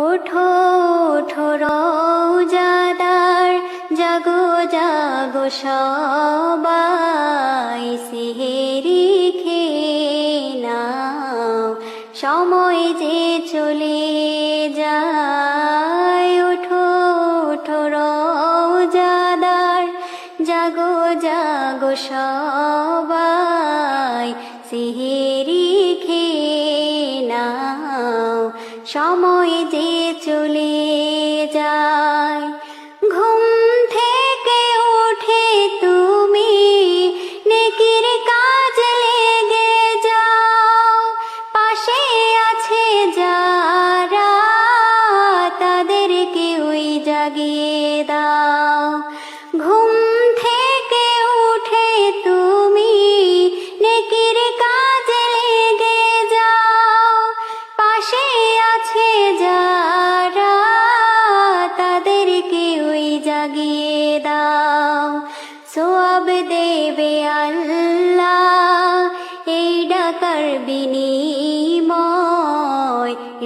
ওঠো ওঠো রওজাদার, জাগো জাগো সবাই, সেহেরি খেয়ে নাও, সময় যে চলে যায়। ওঠো ওঠো রওজাদার, জাগো জাগো সবাই, সেহেরি খেয়ে নাও, সময় যে চলে যায়। ঘুম থেকে উঠে তুমি নেকির কাজ লেগে যাও, পাশে আছে যারা তাদেরকে ওই জাগিয়ে দাও। ঘুম থেকে উঠে তুমি নেকির কাজ লেগে যাও, পাশে আছে যারা তাদেরকে ওই জাগিয়ে দাও। সোয়াব দেবে আল্লাহ এই ডাকার বিনিময়,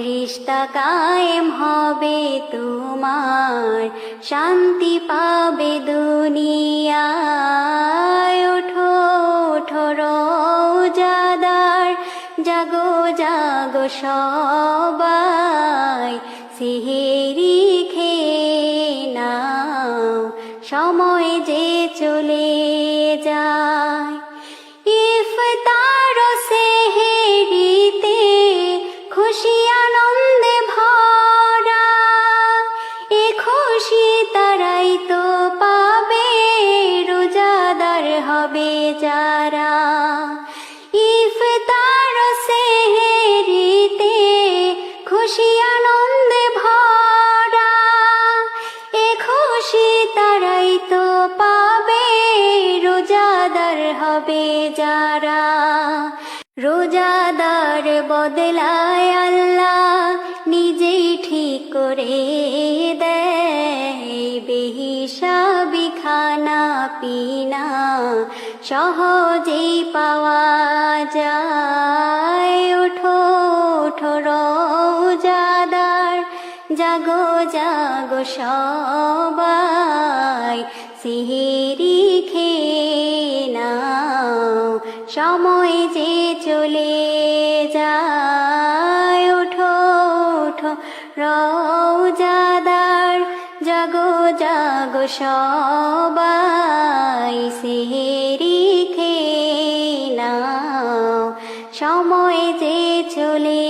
রিশতা কায়েম হবে তোমার, শান্তি পাবে দুনিয়ায়। ওঠো ওঠো রওজাদার, জাগো জাগো সবাই, সেহেরি খেয়ে নাও, সময় যে চলে যায়। ইফতার ও সেহেরিতে খুশি আনন্দে ভরা, এ খুশি তারাই তো পাবে রোজাদার হবে যারা। ইফতার ও সেহেরিতে খুশি আনন্দে ভরা, এ খুশি তারাই তো পাবে রোজাদার হবে যারা। রোজাদার বদলায় আল্লাহ নিজেই ঠিক করে দেয়, বেহিসাবি খানা পিনা সহজেই পাওয়া যায়। ওঠো ওঠো রওজাদার, জাগো জাগো সবাই, সেহেরি খেয়ে নাও, সময় যে চলে যায়। ওঠো ওঠো রওজাদার, জাগো জাগো সবাই, সেহেরি খেয়ে নাও, সময় যে চলে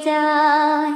যায়।